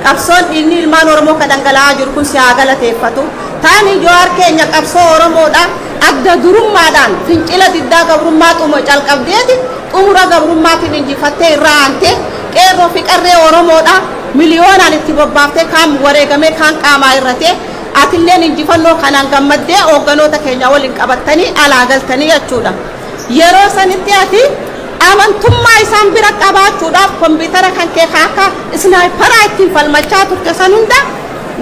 qabsoon inni ilmaan Oromoo kadhangala'aa jiru kun siyaa galateeffatu taani Jawaar keenya qabsoo Oromoodha adda durummaadhaan fincila diddaa gabrummaa xumura calqabdeeti xumura gabrummaatiin injifattee irraa aantee qeerroo fi qarree Oromoodha miliyoonaan itti bobbaaftee kaan wareegamee kaan qaamaa irratee atilleen injifannoo kanaan gammaddee hoogganoota keenya waliin qabattanii alaa galtanii jechuudha. Yeroo sanitti ati amantummaa isaan bira qabaachuudhaaf kompiitara kan kee akka isnaayiparaa ittiin falmachaa turte san hunda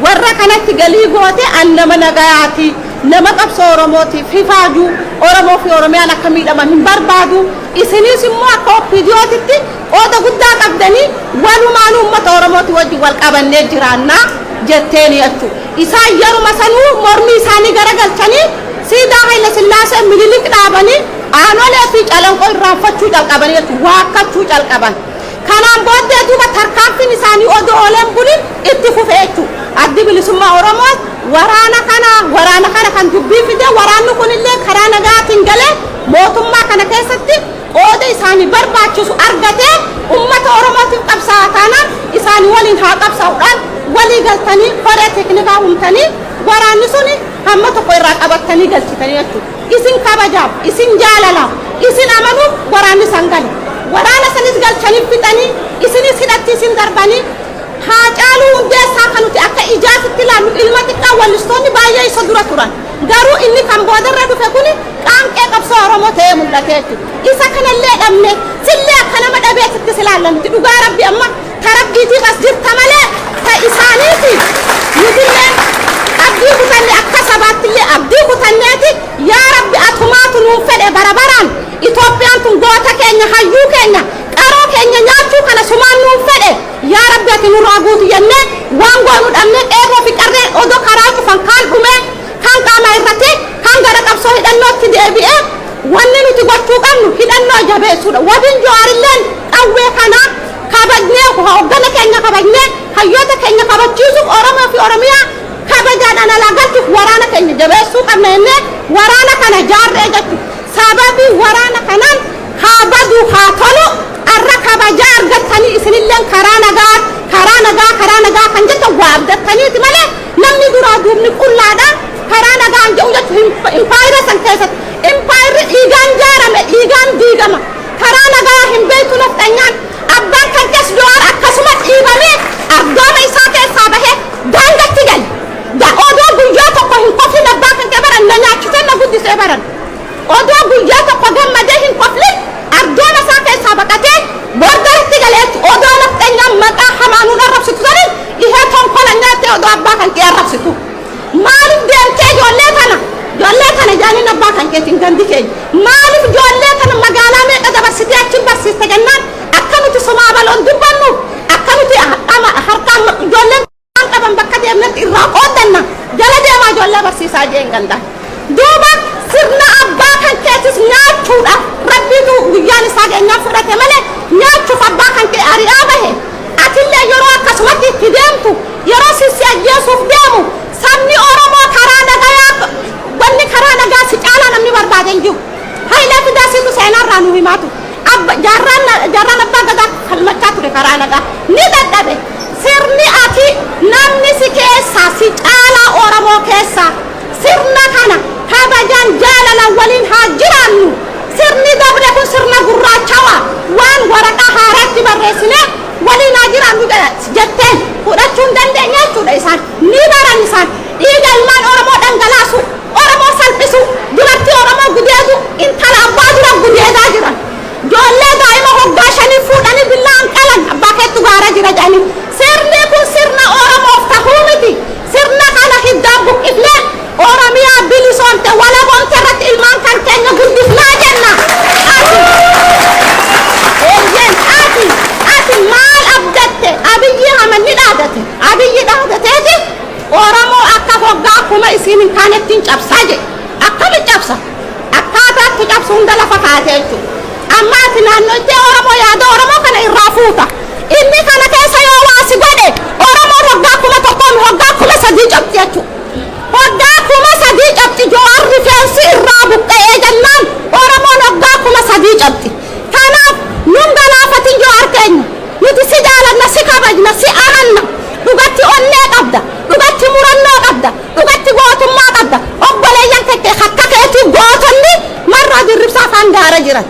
warra kanatti galii goote an nama nagayaati nama qabsoo Oromootiif hifaajuu Oromoo fi Oromiyaan akka miidhaman hin barbaadu isinis immoo akka oppidiyootitti qooda guddaa qabdanii walumaan uummata Oromooti wajjin wal qabannee jiraannaa jetteeni jechuudha. Isaan yeruma sanuu mormii isaanii garagalchanii siidaa Haayile Sillaasee Minilik dhaabanii aanolee fi calanqoo irraanfachuu jalqabanii jechuudha. Waakkachuu jalqaban. Kanaan booddee duuba tarkaanfiin isaanii odoo ooleen bulin itti fufee jechuudha. Addi bilisummaa Oromoo waraana kana kan dubbii fide waraanni kunillee karaa nagaatiin galee mootummaa kana keessatti qooda isaanii barbaachisu argatee uummata Oromootiif qabsaa'aa taanaan isaanii waliin haa qabsaa'uudhaan walii galtanii koree teeknikaa humtanii waraanni suni hamma tokko irraa qabattanii galchitanii jechuudha. Isin kabajaaf, isin jaalalaaf, isin amanuuf waraanni san gale. Waraana sanis galchanii fixanii isinis hidhatti isin darbanii Haacaaluu Hundeessaa kan nuti akka ijaasitti ilaallu ilma xiqqaa wallistoonni baay'ee isa dura turan. Garuu inni kan boodarra dhufe kuni qaanqee qabsoo Oromoo ta'ee mul'ate jechuudha. Isa kanallee dhabne sillee akka nama dhabeetitti silaallanti dhugaa Rabbi amma tarabbiitiif as jirta malee ta isaaniiti nutillee abdii kutanne akka sabaattillee abdii kutanneeti yaa Rabbi atumaatu nuun fedhe barabaraan Itoophiyaan tun goota keenya hayyuu keenya qaroo keenya nyaachuu kana sumaan nuun fedhe yaa Rabbi ati nurraa guutu jennee waan goonu dhabne qeerroo fi qarree odoo karaa cufan kaan dhumee kaan qaamaa irratti kaan gara qabsoo hidhannootti deebi'ee wanni nuti gochuu qabnu hidhannoo jabeessuudha. Wabiin Jawaarilleen qawwee kana kabajnee hooggana keenya kabajnee hayyoota keenya kabachiisuuf Oromoo fi Oromiyaa kabajaadhaan alaa galchuuf waraana keenya jabeessuu qabna jennee waraana kana jaarree jechuudha. Sababii waraana kanaan haa badu haa tolu arra kabajaa argattanii isinilleen karaa nagaa kan jettan waa abdattaniiti malee namni duraa duubni qullaadhaan karaa nagaan jedhu jechuun impaayira san keessatti impaayirri dhiigaan jaarame dhiigaan diigama karaa nagaa hin beektu naftanyaan abbaan kan keessa Jawaar akkasuma dhiibamee ardooma isaa keessaa bahee daangatti gali odoo guyyaa tokko hin qofin abbaa kan kee baran na nyaachisee na guddisee baran odoo guyyaa tokko gammadee hin qofin ardooma isaa keessaa baqatee boordaritti galeetti odoo naftanyaan maqaa hamaanuun arrabsitu saniin ihee tonkola nyaattee odoo abbaa kan kee arrabsitu maaliif deemtee ijoollee kana jaaniin abbaa kan keetiin gandi keenya maaliif ijoollee kana magaalaa meeqa dabarsitee achiin barsiiste jennaan akka nuti somaa baloon dubbannu akka nuti harkaan ijoolleen kan qaban bakka deemnetti irraa qooddanna jala deemaa ijoollee barsiisaa jeen gandaan duuba sirna abbaa kan keetis nyaachuudhaaf rabbiitu guyyaan isaa keenyaa fudhate malee nyaachuuf abbaa kan kee ari'aa bahe atillee yeroo akkasumatti itti deemtu yeroo sissi ajjeesuuf deemu sabni Oromoo karaa nagaa wanni karaa nagaa si caalaa namni barbaade hin jiru. Hayilee Fidaasiitu seenaarraa nu himaatu jaarraan abbaa gadaa falmachaa ture karaa nagaa ni dadhabe sirni ati namni si keessaa si caalaa Oromoo keessaa sirna kana kabajaan jaalalaan waliin haa jiraannu sirni dabre kun sirna gurraachawaa waan waraqaa haaraatti barreessine waliin haa jiraannu jetteen fudhachuu hin dandeenya jechuudha. Isaan ni baran isaan dhiiga ilmaan Oromoo dhangalaasu Oromoo salphisu dubartii Oromoo gudeedu intala abbaa dura gudeedaa jiran ijoollee daa'ima hoggaa shanii fuudhanii billaan qalan abbaa keettu gaara jira jedhanii sirni kun sirna Oromoof tahuu miti sirna kana hiddaan buqqifnee Oromiyaa bilisoomte walaboomte irratti ilmaan kan keenya guddifnaa jenna. Ati maal abdatte Abiyyi Ahmed ni dhaadate Abiyyi dhaadateeti Oromoo akka hoggaa kuma isiin hin kaanettiin cabsaa jedhe akkami cabsa akkaataatti cabsu hunda lafa kaatee jechuudha. Amma ati naannoottee Oromoo yaada Oromoo kana irraa fuuta inni kana keessa yoo waasi godhe Oromoo hoggaa kuma tokkoon hoggaa kuma sadii cabdi jechuudha. Hoggaa kuma sadii cabdi Jawaar rifeensi irraa buqqa'ee jennaan Oromoon hoggaa kuma sadii cabdi. Kanaaf nun galaafatin Jawaar keenya nuti si jaalanna si kabajna si amanna jiran.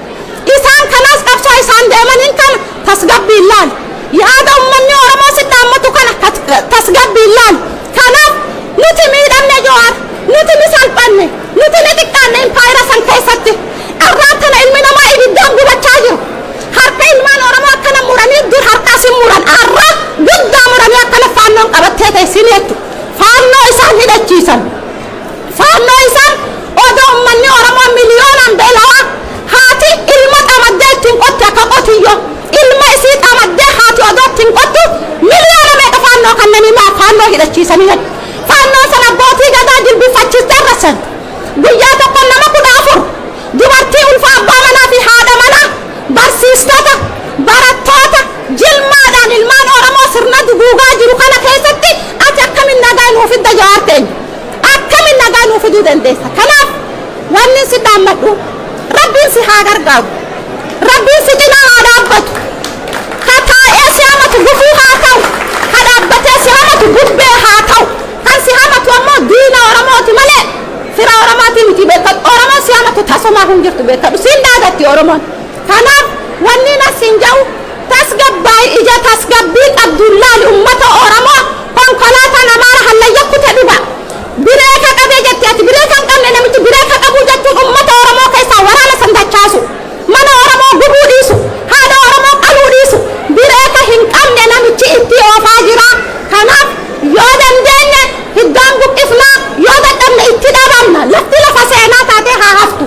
Isaan kanas qabsoo isaan deemaniin kana tasgabbii ilaali. Yaada uummanni Oromoo si dhaammatu kana tasgabbii ilaali. Kanaaf nuti miidhamne Jawaar, nuti ni salphanne, nuti ni xiqqaanne impaayira san keessatti. Arraa tana ilmi namaa ibiddaan gubachaa jiru. Harka ilmaan Oromoo akkana muranii dur harkaas hin muran. Arraa guddaa muranii akkana faannoon qabattee teessin jettu. Faannoo isaan hidhachiisan. Faannoo isaan odoo uummanni Oromoo miliyoonaan beelawaa haati ilma xamaddee ittiin qotti akka qotiyyo. Ilma isii xamaddee haati odoo ittiin qottu miliyoona meeqa faannoo kanneen maa faannoo hidhachiisanii jedhu. Faannoo sana abbootii gadaa jilbifachiistee rassan. Guyyaa tokko nama 14 dubartii ulfa abbaa manaa fi haadha manaa barsiistota barattoota jilmaadhaan ilmaan Oromoo sirna duguugaa jiru kana keessatti ati akkamiin nagaa nuuf fidda Jawaar teenya? Akkamiin nagaa nuuf fiduu dandeessa? Kanaaf wanni si dhaammadhu Rabbiin si haa gargaaru. Rabbiin si cinaa haa dhaabbatu. Ka taa'ee si hamatu gufuu haa ta'u. Ka dhaabbatee si hamatu gubbee haa ta'u. Kan si hamatu ammoo diina Oromooti malee fira Oromooti miti beekadhu. Oromoon si hamatu tasumaa hin jirtu beekadhu. Siin dhaadatti Oromoon. Kanaaf wanni nasiin jedhu tasgabbaa'ii ija tasgabbii qabdullaali uummata Oromoo konkolaataa namaa hallayyakkute dhiba. Bireeka qabee jettee ati bireeka hin qabne namichi bireeka qabuu jechuun uummata Oromoo keessaa waraana san dachaasu. Mana Oromoo gubuu dhiisu. Haadha Oromoo qaluu dhiisu. Bireeka hin qabne namichi itti oofaa jira. Kanaaf yoo dandeenye hiddaan buqqifnaa yoo dadhabne itti dhabamna. Lafti lafa seenaa taatee haa haftu.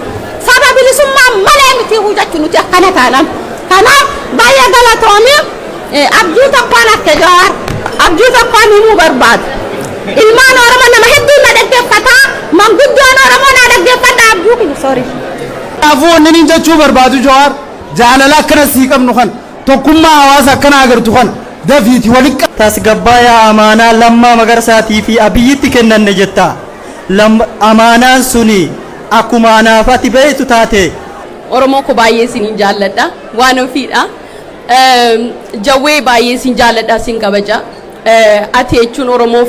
Saba bilisummaa malee miti hujachuu nuti akkana taanan. Kanaaf baay'ee galatoomii abjuu tokkoon akka Jawaar abjuu tokkoon himuu barbaadu. Ilmaan Oromoo nama hedduun na dhaggeeffataa manguddoon Oromoo na dhaggeeffata abjuu kun sorry. Kanaafuu wanni inni jechuu barbaadu Jawaar jaalala akkana sii qabnu kan tokkummaa hawaasa akkana agartu kan dafiiti walitti tasgabbaa'aa amaanaa Lammaa Magarsaatii fi Abiyyitti kennanne jetta. Amaanaan suni akkuma anaaf ati beektu taate. Oromoo ko baay'ee sin jaalladha waan ofiidha. Jawwee baay'ee sin jaalladha sin kabaja. Ati jechuun Oromoof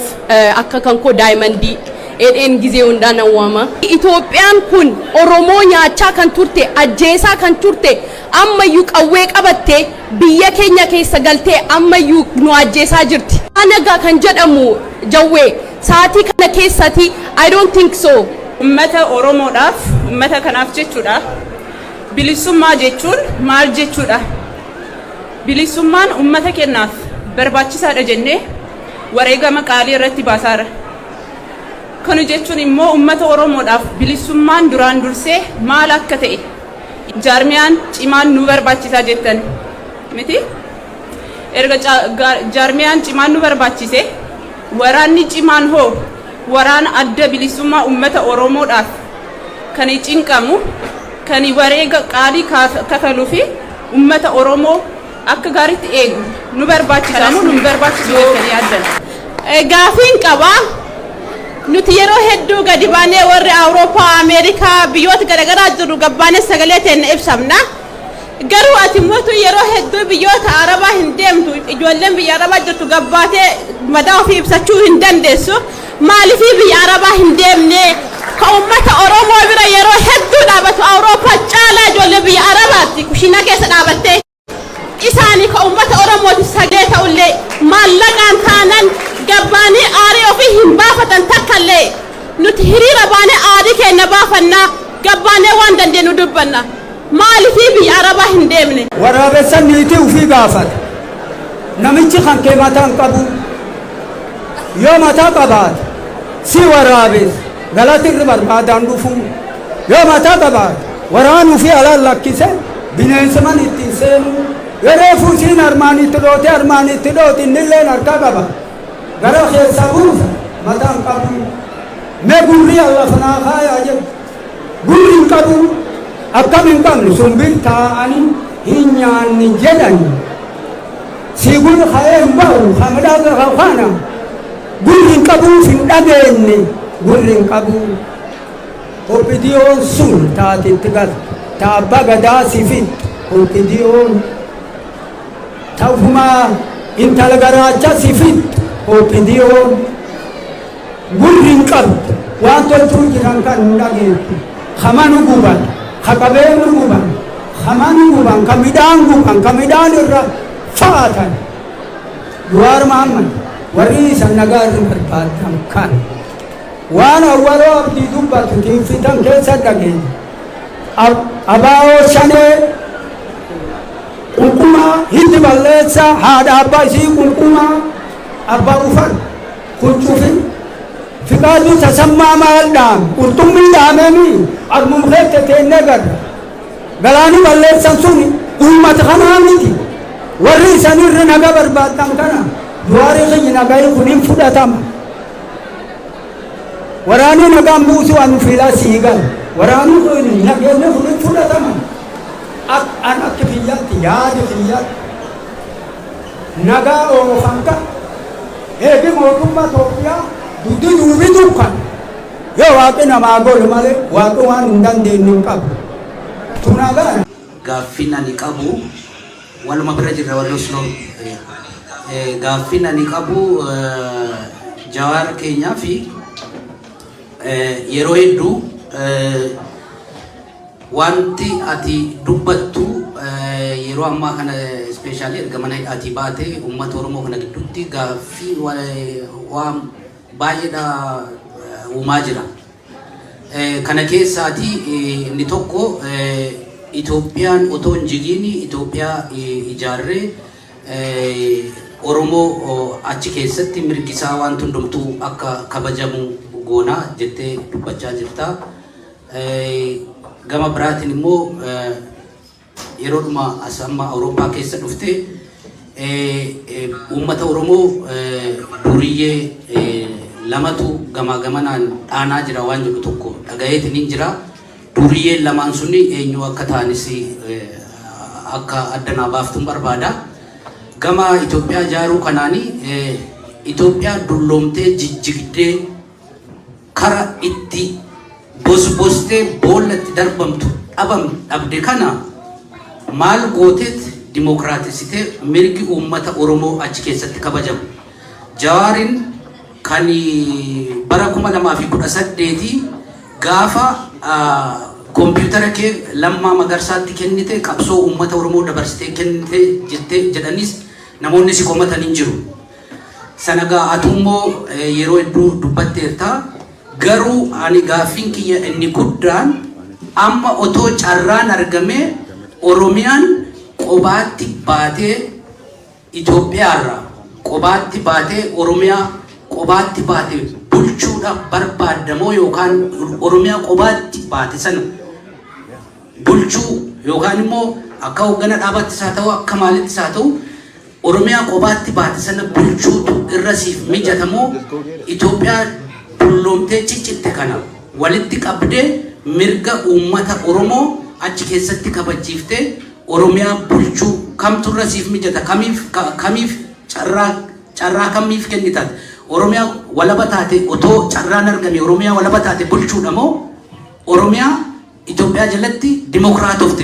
akka kan koo daayimandii edeen gizee hundaan awwaama. Itoophiyaan kun Oromoo nyaachaa kan turte ajjeesaa kan turte ammayyuu qawwee qabattee biyya keenya keessa galtee ammayyuu nu ajjeesaa jirti. Anagaa kan jedhamu Jawwee saatii kana keessatti I don't think so. Ummata Oromoodhaaf ummata kanaaf jechuudha. Bilisummaa jechuun maal jechuudha? Bilisummaan ummata kennaaf barbaachisaadha jennee wareegama qaalii irratti baasaara. Kana jechuun immoo ummata Oromoodhaaf bilisummaan duraan dursee maal akka ta'e jaarmiyaan cimaan nu barbaachisaa jettan miti? Erga jaarmiyaan cimaan nu barbaachise waraanni cimaan hoo waraana adda bilisummaa ummata Oromoodhaaf kan cinqamu kan wareega qaalii kafaluu fi ummata Oromoo akka gaariitti eegu nu barbaachisa nu barbaachisu jettanii yaaddan. Gaafiin qaba nuti yeroo hedduu gadi baanee warri Awurooppaa Ameerikaa biyyoota garaagaraa jiru gabbaanee sagalee teenya ibsamna. Garuu ati mootu yeroo hedduu biyyoota Arabaa hin deemtu ijoolleen biyya Arabaa jirtu gabbaatee madaa ofii ibsachuu hin dandeessu. Maaliif biyya Arabaa hin deemne ka ummata Oromoo bira yeroo hedduu dhaabatu Awurooppaa caalaa ijoollee biyya Arabaatti kushina keessa dhaabattee isaanii ka ummata Oromooti sagalee ta'ullee maallaqaan taanan gabbaanii aarii ofii hin baafatan takkallee nuti hiriira baanee aarii keenya baafannaa gabbaanee waan dandeenyu dubbanna. Maaliif biyya Arabaa hin deemne? waraabessan niitii ufii gaafata. Namichi kan kee mataa hin qabu yoo mataa qabaate si waraabes galati irra barbaadaan dhufu yoo mataa qabaate waraanuu fi alaan lakkise bineensaman ittiin seenu yeroo fuusiin armaanitti dhoote innilleen harka qaba gara keessa buusa mataa hin qabu mee gurri allafanaa kaayaa jedhu gurri hin qabu akkam hin qabne sumbir taa'anii hin nyaanni jedhani si gurri ka'ee hin ba'u hamdhaa kana gurri hin qabuuf hin dhageenye gurri hin qabu oppidiyoon sun taatitti gala taabba gadaa sifit oppidiyoon ta'umaa intala garaacha sifit oppidiyoon gurri hin qabdu waan tolchuu jiran kan hin dhageenye hamanu guban haqabeenu guban hamani guban kamidaan irra faatan Jawaar Mohaammed warri isa nagaa irra barbaadan kan waan awwaloo abdii dubbatu tiinfitan keessa dhageenya abaa'oo shanee qulqumaa hindi balleessa haadha abbaa isii qulqumaa abbaa ufan kuncufin fiqaaduu tasammaa maaldhaan qurxummii dhaamemii argum keette teennee garra galaani balleessan suni uummata kanaa miti warri isanirra naga barbaadan kana Jawaari kiyyi nagayi kunin fudhatama waraani nagaan buusu anu filaa siigan waraani kuni nageenya kunin fudhatama an akka kiyyaatti yaada kiyyaatti nagaa oofanka eegi mootummaa Itoophiyaa duddi duubitu kan yoo waaqi namaa godhu malee waaqi waan hin dandeenye hin qabu tunagaa gaaffin ani qabu waluma bira jirra wallo sloo gaaffin ani qabu Jawaar keenyaa fi yeroo hedduu wanti ati dubbattu yeroo ammaa kana especially erga mana ati baate uummata Oromoo kana gidduutti gaaffii waan baay'eedha uumaa jira. Kana keessaati inni tokko Itoophiyaan otoo hin jigiin Itoophiyaa ijaarree Oromoo achi keessatti mirgisaa waan hundumtuu akka kabajamu goonaa jettee dubbachaa jirta. Gama biraatiin immoo yeroodhuma as amma Awurooppaa keessa dhufte uummata Oromoo duriyyee lamatu gamaa gamanaan dhaanaa jira waan jedhu tokko dhagayeetiin jira. Duriyyeen lamaan sunni eenyu akka ta'anis akka addanaa baaftuun barbaada. Gama Itoophiyaa ijaaruu kanaanii Itoophiyaa dulloomtee jijjigdee kara itti bosbostee boollatti darbamtu dhabde kana maal gooteet dimokiraatessitee mirgi uummata Oromoo achi keessatti kabajamu. Jawaariin kan bara 2018 gaafa kompiitara kee Lammaa Magarsaatti kennite qabsoo uummata Oromoo dabarsitee kennite jettee jedhanis namoonni si komatanii jiru. Sanagaa atummoo yeroo hedduu dubbatteerta. Garuu ani gaaffiin kiyya inni guddaan amma otoo carraan argamee Oromiyaan qobaatti baatee Itoophiyaarraa qobaatti baatee Oromiyaa qobaatti baatee bulchuudhaaf barbaadamoo yookaan Oromiyaa qobaatti baate sana bulchuu yookaan immoo akka hoggana dhaabattis haa ta'u akka maalittis haa ta'u Oromiyaa qobaatti baate sana bulchuutu irra siif mijatamoo Itoophiyaa dulloomtee ciccitte kana walitti qabdee mirga uummata Oromoo achi keessatti kabachiiftee Oromiyaa bulchuu kamtu irra siif mijata kamiif carraa kamiif kennitan Oromiyaa walaba taate otoo carraan argame Oromiyaa walaba taate bulchuudha moo Oromiyaa Itoophiyaa jalatti dimokiraatofte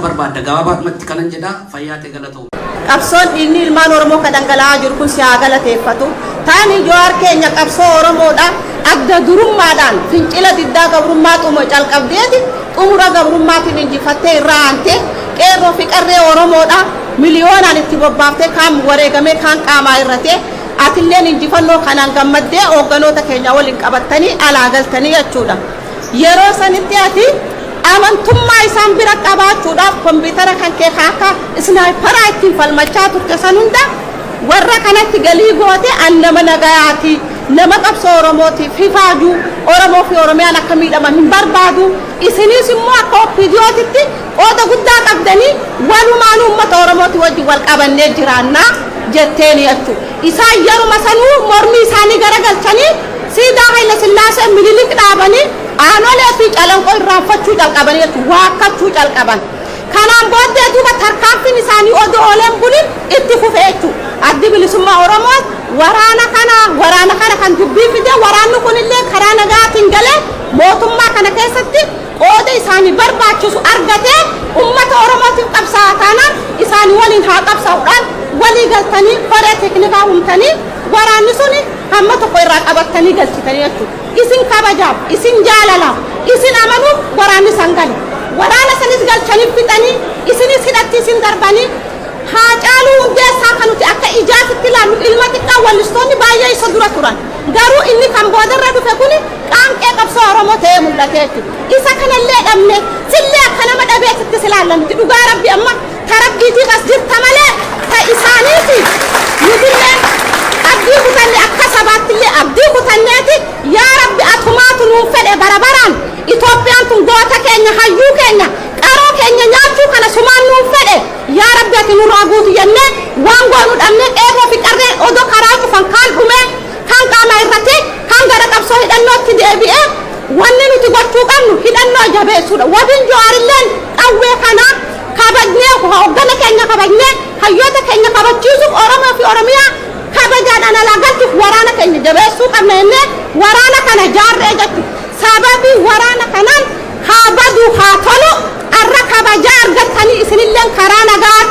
barbaadda gabaabaadhumatti kanan jedha fayyaa ta'e galatoo. Qabsoon dhiigni ilmaan Oromoo kan dhangala'aa jiru kun si haa galateeffatu. Taani Jawaar keenya qabsoo Oromoodha adda durummaadhaan fincila diddaa gabrummaa xumura calqabdeeti xumura gabrummaatiin injifattee irraa aantee qeerroo fi qarree Oromoodha miliyoonaan itti bobbaaftee kaan wareegamee kaan qaamaa irratee atilleen injifannoo kanaan gammaddee hoogganoota keenya waliin qabattanii alaa galtanii jechuudha. Yeroo sanitti ati amantummaa isaan bira qabaachuudhaaf kompiitara kan kee akka isnaayiparaa ittiin falmachaa turte san hunda warra kanatti galii goote an nama nagayaati nama qabsoo Oromootiif hifaaju Oromoo fi Oromiyaan akka miidhaman hin barbaadu isinis immoo akka OPDOtitti qooda guddaa qabdanii walumaan uummata Oromooti wajjin wal qabannee jiraannaa jetteen jechuudha. Isaan yeruma sanuu mormii isaanii garagalchanii siidaa Haayile Sillaasee Minilik dhaabanii aanolee fi calanqoo irraanfachuu jalqabanii jechuudha waakkachuu jalqaban. Kanaan booddee duuba tarkaanfiin isaanii odoo ooleen bulin itti fufe jechuudha. Addi bilisummaa Oromoo waraana kana kan dubbii fide waraanni kunillee karaa nagaatiin galee mootummaa kana keessatti qooda isaanii barbaachisu argatee uummata Oromootiif qabsaa'aa taanaan isaanii waliin haa qabsaa'uudhaan walii galtanii koree teeknikaa humtanii waraanni suni hamma tokko irraa qabattanii galchitanii jechuudha. Isin kabajaaf, isin jaalalaaf, isin amanuuf waraanni san gale. waraana sanis galchanii fixanii isinis hidhatti isin darbanii haa caaluu hundeessaa kan nuti akka ijaatitti ilaallu ilma xiqqaa wallistoonni baay'ee isa dura turan garuu inni kan boodarra dhufe kun qaanqee qabsoo Oromoo ta'ee mul'ate jechuudha isa kanallee dhabne sillee akka nama dhabeetitti silaallannuti dhugaa rabbi amma ta rabbiitiif as jirta malee ta isaaniiti nutillee abdii kutanne akka sabaattillee abdii kutanneeti yaa rabbi atumaatu nuun fedhe barabaraan Itoophiyaan tun goota keenya hayyuu keenya qaroo keenya nyaachuu kana sumaan nuun fedhe yaa rabbi ati nurraa guutu jennee waan goonu dhabnee qeerroo fi qarree odoo karaa cufan kaan dhumee kan qaama irratti kan gara qabsoo hidhannootti deebi'ee wanni nuti gochuu qabnu hidhannoo jabeessuudha wabiin jawaarilleen qawwee kana kabajnee hoggana keenya kabajnee hayyoota keenya kabachiisuuf Oromoo fi Oromiyaa kabajaadhaan alaa galchuuf waraana keenya jabeessuu qabna jennee waraana kana jaarree jechuudha sababii waraana kanaan haa badu haa tolu arra kabajaa argattanii isinilleen karaa nagaa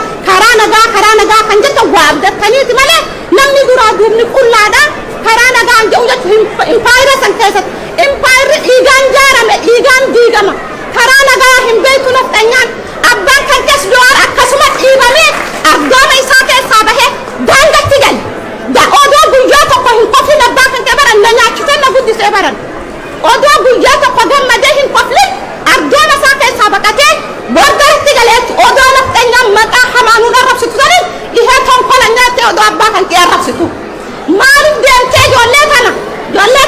kan jettan waa argattaniiti malee namni duraa duubni qullaadhaan karaa nagaan jedhu jechuun impaayira san keessatti impaayirri dhiigaan jaarame dhiigaan diigama karaa nagaa hin beektu naftanyaan abbaan kan keessa Jawaar akkasuma dhiibamee argaama isaa keessaa bahee daangatti gali odoo guyyaa tokko hin qofin abbaa kan kee baran na nyaachisee na guddisee baran odoo guyyaa tokko gammadee hin qoflin argaama isaa keessaa baqatee boordaratti galeetti odoo naftanyaan maqaa hamaanuu arrabsitu sanin ihee tonkola nyaattee odoo abbaa kan kee arrabsitu maaliif deemtee ijoollee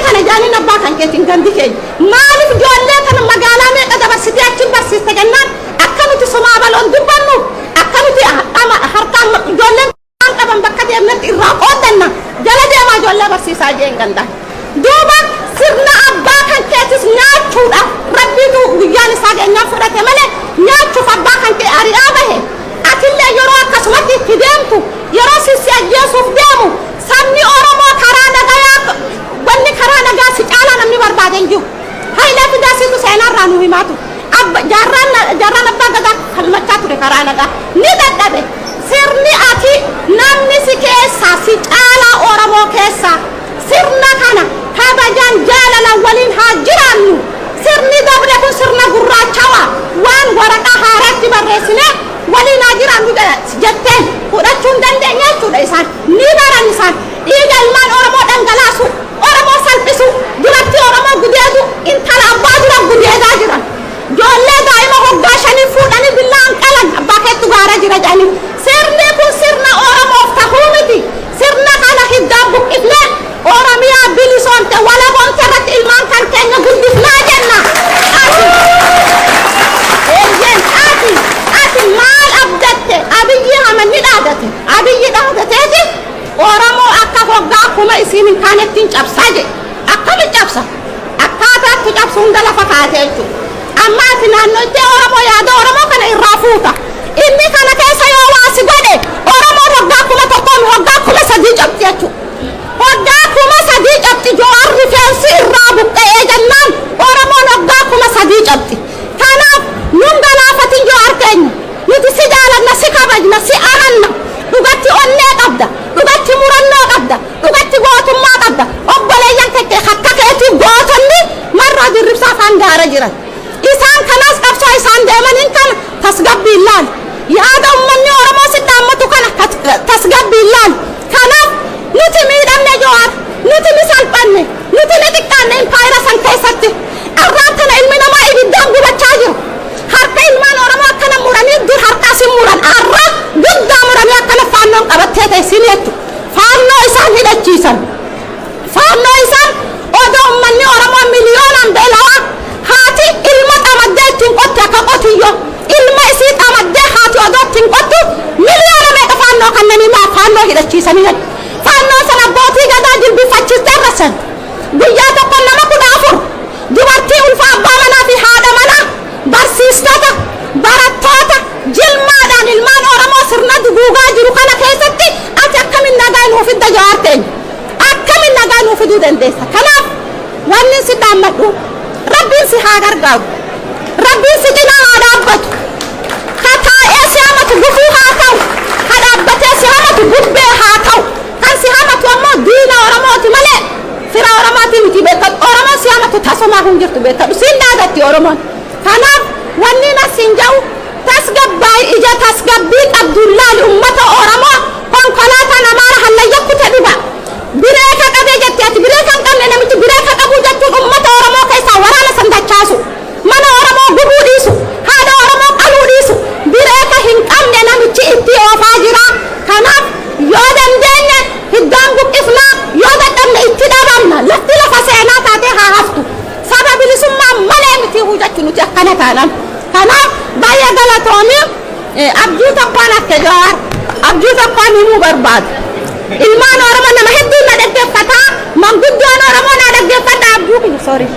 kana jaaniin abbaa kan keetiin gandi keenya maaliif ijoollee kana magaalaa meeqa dabarsitee achiin barsiiste jennaan akka nuti sumaa baloon dubbannu akka nuti harkaan ijoolleen qaban bakka deemnetti irraa qoodanna jala deemaa ijoollee barsiisaa jeen gandaan duuba sirna abbaa kan keetis nyaachuudha rabbiitu guyyaan isaa keenyaa fudhate malee nyaachuuf abbaa kan kee ari'aa bahe atillee yeroo akkasumatti itti deemtu yeroo sisi ajjeesuuf deemu sabni Oromoo karaa nagaa wanni karaa nagaa si caalaa namni barbaaden jiru Hayilee Fidaasiitu seenarraa nu himaatu jaarraan abbaa gadaa falmachaa ture karaa nagaa ni dadhabe sirni ati namni si keessaa si caalaa Oromoo keessaa sirna kana kabajaan jaalalaan waliin haa jiraannu sirni dabre kun sirna gurraachawaa waan waraqaa haaraatti barreessine waliin haa jiraannu jetteen fudhachuu hin dandeenya jechuudha isaan ni baran isaan dhiiga ilmaan Oromoo dhangalaasu Oromoo salphisu duratti Oromoo gudeedu intala abbaa dura gudeedaa jiran ijoollee daa'ima hoggaa shanii fuudhanii billaan qalan abbaa keettu gaara jira jedhanii sirni kun sirna Oromoof tahuu miti sirna kana hiddaan buqqifnee Oromiyaa bilisoomte walaboomte irratti ilmaan kan keenya guddifnaa jenna ati maal abdatte abiyyi hamanni dhaadateeti Oromoo akka hoggaa akkuma isiin hin kaanettiin cabsaa jedhe akkami cabsa akkaataatti cabsu hunda lafa kaatee jechuudha amma ati naannoo itti Oromoo yaada Oromoo kana irraa fuuta inni kana keessa yoo waasi godhe Oromoo hoggaa akkuma tokkoon hoggaa akkuma sadii cabti jechuudha hoggaa akkuma sadii cabti Jawaar rifeensi irraa buqqa'ee jennaan Oromoon hoggaa akkuma sadii cabti kanaaf nun galaafatin Jawaar keenya nuti si jaalanna si kabajna si amanna dhugatti onnee qabda dhugatti murannoo qabda dhugatti gootummaa qabda obboleeyyan kee akka keetii gootonni marraa dirribsaa afaan gaara jiran isaan kanas qabsoo isaan deemaniin kana tasgabbiin laal yaada ummanni Oromoo si dhaammatu kana tasgabbiin laal kanaaf nuti miidhamne Jawaar nuti ni salphanne nuti ni xiqqaanne impaayira san keessatti arraan tana ilmi namaa ibiddaan gubachaa jiru harka ilmaan Oromoo akkana muranii dur harkaa si muran arra guddaa muranii akkana faannoon qabattee teessin jettu faannoo isaan hidhachiisan faannoo isaan odoo ummanni Oromoo miliyoonaan beelawaa haati ilma xamaddee ittiin qotti akka qotiyyoo ilma isii xamaddee haati odoo ittiin qottu miliyoona meeqa faannoo kannanii maa faannoo hidhachiisanii jedhu faannoo sana abbootii gadaa jilbifachiistee rasan guyyaa tokko nama 14 dubartii ulfa abbaa manaa fi haadha manaa barsiistota barattoota jilmaadhaan ilmaan Oromoo sirna duguugaa jiru kana keessatti ati akkamiin nagaa nuuf fidda Jawaar teenya akkamiin nagaa nuuf fiduu dandeessa kanaaf wanni si dhaammadhu rabbiin si haa gargaaru rabbiin si cinaa haa dhaabbatu ka taa'ee si hamatu gufuu haa ta'u ka dhaabbatee si hamatu gubbee haa ta'u kan si hamatu ammoo diina Oromooti malee fira Oromooti miti beekadhu Oromoo si hamatu tasumaa hin jirtu beekadhu siin dhaadatti Oromoon kanaaf wanni nasinjau tasgabbai ija tasgabbi abdullah ummata oramo konkolata namara halla yakkuta diba bireka qabe jetti ati bireka qamne namichi bireka qabu jettu ummata oramo kaisa warana sandachasu mana oramo gubu disu hada oramo qalu disu bireka hin qamne namichi itti ofa jira kanaf yodan denne hiddan buqifna yodan qamne itti dabamna lafti lafa seena taate ha haftu sababi lisumma male miti hujatu nuti akkana tanan kanaf baya galatomi abjuu tokkoon akka jawaar abjuu tokkoon himuu barbaadu ilmaan oromoo nama hedduu na dhaggeeffata manguddoon oromoo na dhaggeeffata abjuu sorry